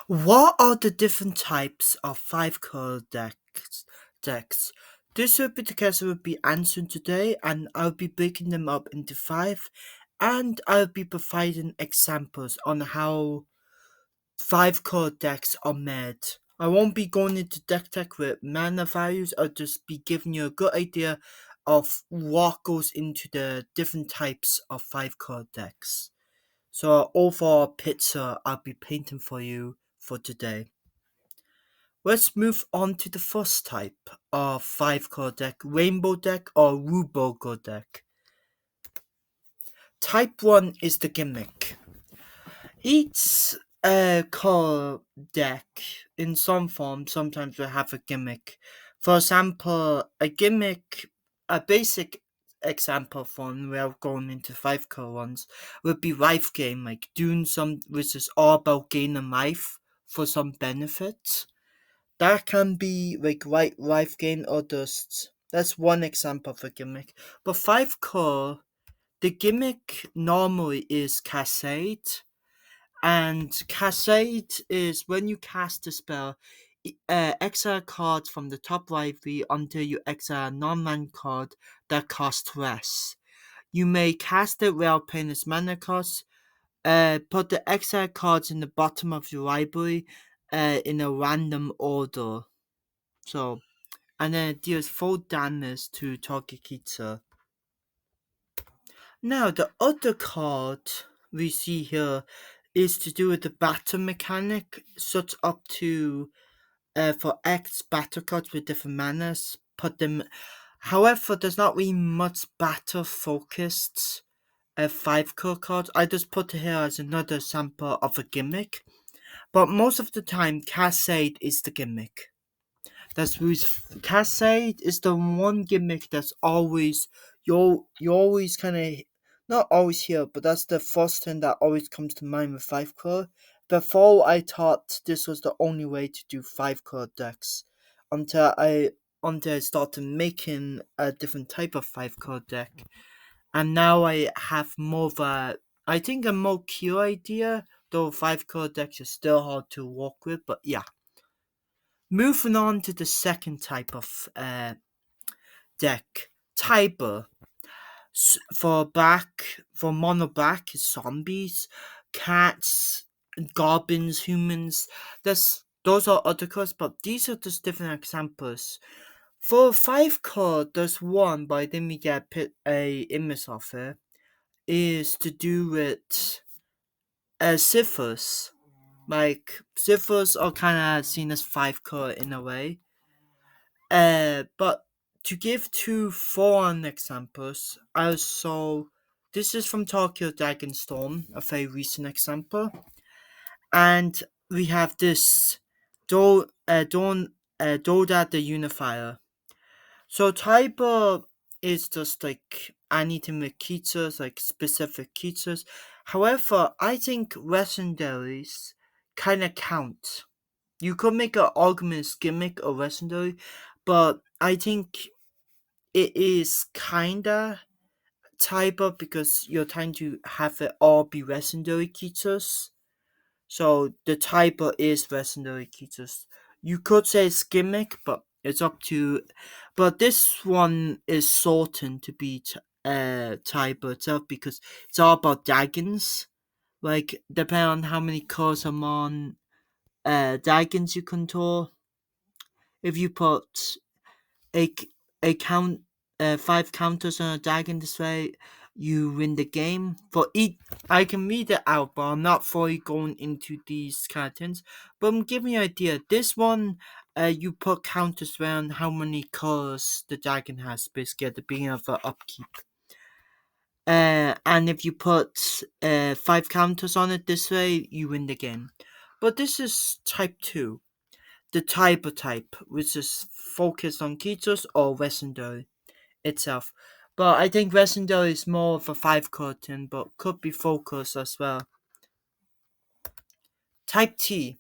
What are the different types of five-color decks? This will be the case will be answered today, and I'll be breaking them up into five, and I'll be providing examples on how five-color decks are made. I won't be going into deck tech with mana values. I'll just be giving you a good idea of what goes into the different types of five-color decks. So overall picture I'll be painting for you for today. Let's move on to the first type of five-color deck, rainbow deck or WUBRG deck. Type 1 is the gimmick. Each color deck, in some form, sometimes will have a gimmick. For example, a basic example from without going into five color ones would be life gain, like doing some which is all about gaining life for some benefits. That can be like life gain or just that's one example of a gimmick. But five color, the gimmick normally is cascade, and cascade is when you cast a spell, exile cards from the top library until you exile a non-land card that costs less. You may cast it without paying its mana cost. Put the exile cards in the bottom of your library in a random order. So, and then it deals full damage to target creature. Now, the other card we see here is to do with the battle mechanic, such up to for X battle cards with different manas. Put them. However, there's not really much battle focused five color cards. I just put it here as another sample of a gimmick. But most of the time, Cascade is the gimmick. That's who's Cascade is the one gimmick that's always you always kind of not always hear, but that's the first thing that always comes to mind with five color. Before I thought this was the only way to do five color decks, until I started making a different type of five color deck, and now I have more of I think a more clear idea. Though five color decks are still hard to work with, but yeah. Moving on to the second type of deck, Tiber. For mono black is zombies, cats, goblins, humans. Those are other cards, but these are just different examples. For five card, there's one, but I didn't get a image of it. Is to do with ciphers. Like ciphers are kind of seen as five card in a way. But to give two foreign examples, also this is from Tokyo Dragon Storm, a very recent example, and we have this Doda the Unifier. So Tiber is just like anything with creatures, like specific creatures. However, I think legendaries kind of count. You could make an argument as gimmick or legendary, but I think it is kinda type because you're trying to have it all be legendary creatures. So the type is legendary creatures. You could say it's gimmick, but it's up to. But this one is certain to be type itself because it's all about dragons. Like depending on how many cards I'm on, dragons you control. If you put a a count five counters on a dragon this way, you win the game. For each, I can read it out, but I'm not fully going into these kind of things. But I'm giving you an idea. This one, you put counters around how many colors the dragon has, basically at the beginning of the upkeep. And if you put five counters on it this way, you win the game. But this is type 2, the type, which is focused on creatures or legendary itself. But I think legendary is more of a five card thing, but could be focused as well. Type T,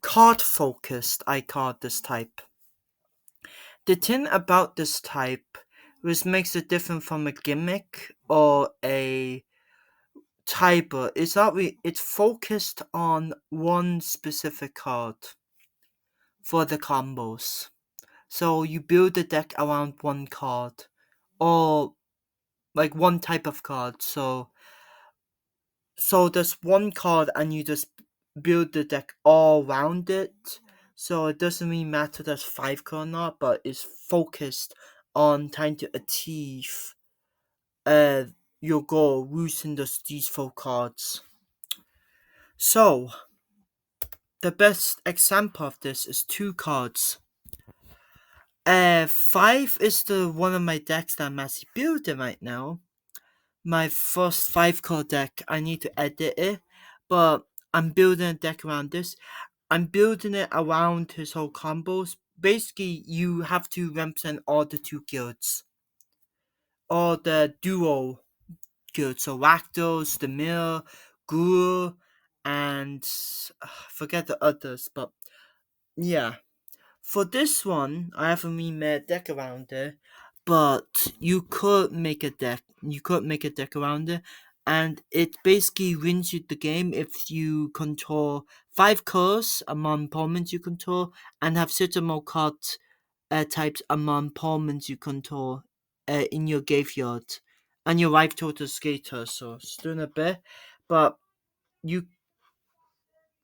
card focused, I call this type. The thing about this type which makes it different from a gimmick or a type. It's not really, it's focused on one specific card for the combos. So you build the deck around one card or like one type of card. So there's one card and you just build the deck all around it. So it doesn't really matter there's 5 card or not, but it's focused on trying to achieve uh your goal using these 4 cards. So the best example of this is 2 cards. 5 is the one of my decks that I'm actually building right now. My first 5 card deck. I need to edit it, but I'm building a deck around this. I'm building it around his whole combos. Basically, you have to represent all the 2 guilds, all the duo guilds. So Rakdos, the Mill, Guru, and forget the others. But yeah, for this one, I haven't really made a deck around it, but you could make a deck. You could make a deck around it, and it basically wins you the game if you control 5 cards among opponents you control, and have certain more card types among opponents you control in your graveyard, and your life total skater. So still a bit, but you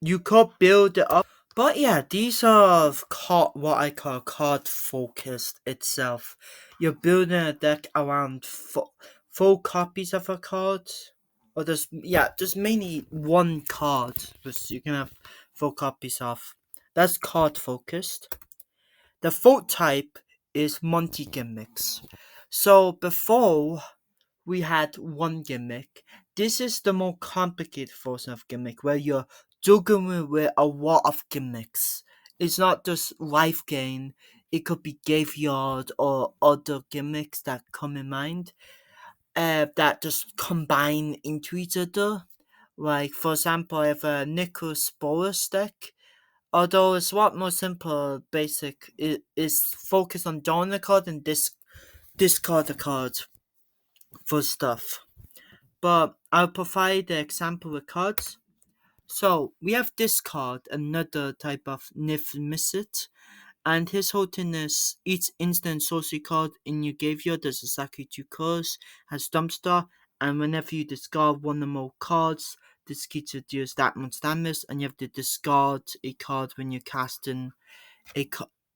you could build it up. But yeah, these are what I call card focused itself. You're building a deck around 4 copies of a card. Or there's mainly one card which you can have 4 copies of. That's card focused. The fourth type is multi gimmicks. So before we had one gimmick. This is the more complicated version of gimmick where you're juggling with a lot of gimmicks. It's not just life gain, it could be graveyard or other gimmicks that come in mind that just combine into each other. Like, for example, I have a Necrosporus deck. Although it's a lot more simple, basic, it is focused on drawing a card and discard a card for stuff. But I'll provide the example with cards. So we have this card, another type of Nifmisit, and his whole thing is each instant sorcery card in your graveyard does exactly 2 cards, has Dumpster, and whenever you discard one or more cards, this creature deals that much damage, and you have to discard a card when you're casting a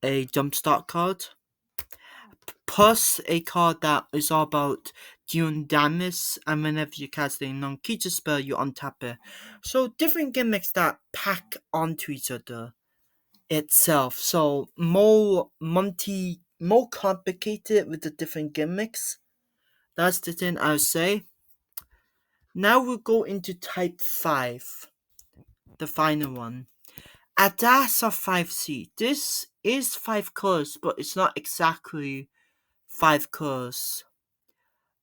Jumpstart card. Plus a card that is all about dealing damage, and whenever you cast a non-creature spell, you untap it. So different gimmicks that pack onto each other itself. So more complicated with the different gimmicks. That's the thing I'll say. Now we'll go into type 5, the final one. A dash of 5C. This is 5 colors, but it's not exactly 5 colors.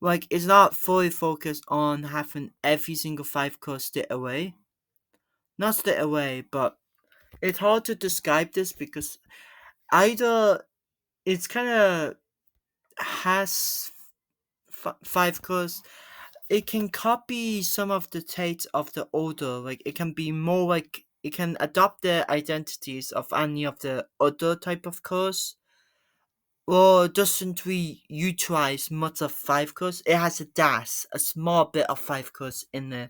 Like, it's not fully focused on having every single 5 color stay away. Not stay away, but it's hard to describe this because either it's kind of has 5 colors. It can copy some of the traits of the older. Like, it can be more like it can adopt the identities of any of the other type of colors. Well, doesn't we utilize much of 5 colors? It has a dash, a small bit of 5 colors in there,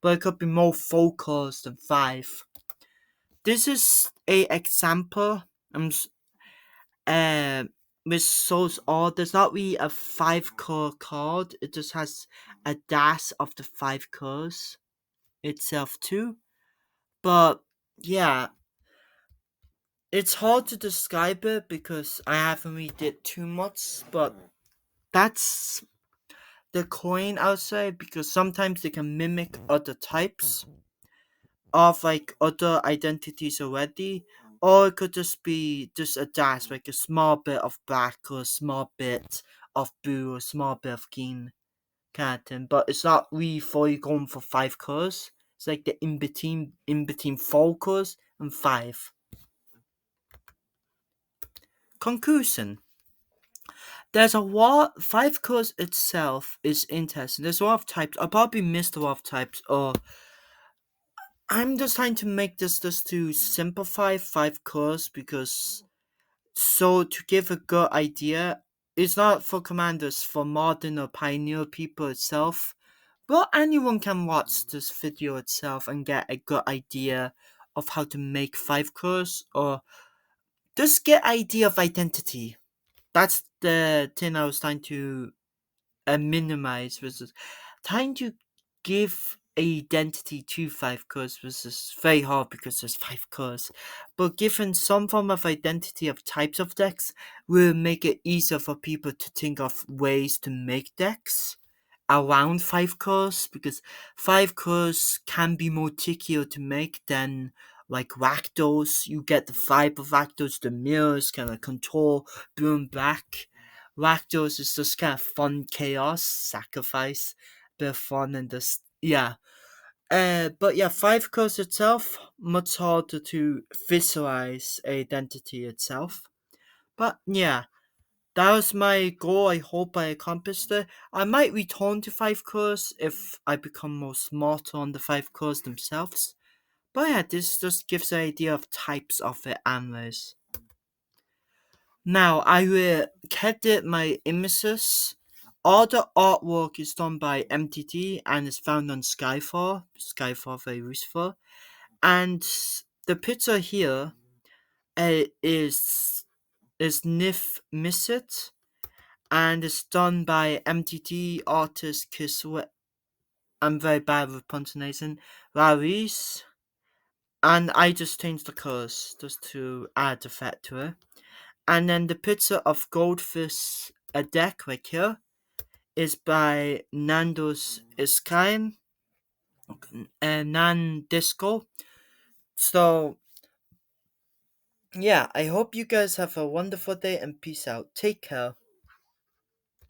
but it could be more 4 colors than 5. This is a example. Uh, which shows all. There's not really a 5 color card. It just has a dash of the 5 colors itself too. But yeah, it's hard to describe it because I haven't really did too much. But that's the coin, I would say, because sometimes they can mimic other types of like other identities already, or it could just be just a dash, like a small bit of black or a small bit of blue or a small bit of green kind of thing. But it's not really fully going for 5 colors. It's like the in between 4 colors and 5. Conclusion. There's a lot. Five colors itself is interesting. There's a lot of types. I probably missed a lot of types. Or I'm just trying to make this just to simplify five colors because so to give a good idea, it's not for commanders for modern or pioneer people itself, but anyone can watch this video itself and get a good idea of how to make five colors or just get idea of identity. That's the thing I was trying to minimize versus trying to give identity to five colors was very hard because there's five colors. But given some form of identity of types of decks will make it easier for people to think of ways to make decks around five colors because five colors can be more trickier to make than like Rakdos. You get the vibe of Rakdos, the mirrors kind of control blue and black. Rakdos is just kind of fun chaos, sacrifice, bit of fun and just yeah. But yeah, five colors itself much harder to visualize identity itself. But yeah, that was my goal. I hope I accomplished it. I might return to five colors if I become more smarter on the five colors themselves. But yeah, this just gives an idea of types of it animals. Now I will edit my images. All the artwork is done by MTG and is found on Skyfall. Skyfall very useful. And the picture here is Nif Missit and it's done by MTT artist Kiswe. I'm very bad with punctuation. Laris, and I just changed the colors just to add effect to it. And then the picture of Goldfish a deck right here is by Nando's Iskain and Nan Disco. So yeah, I hope you guys have a wonderful day and peace out. Take care.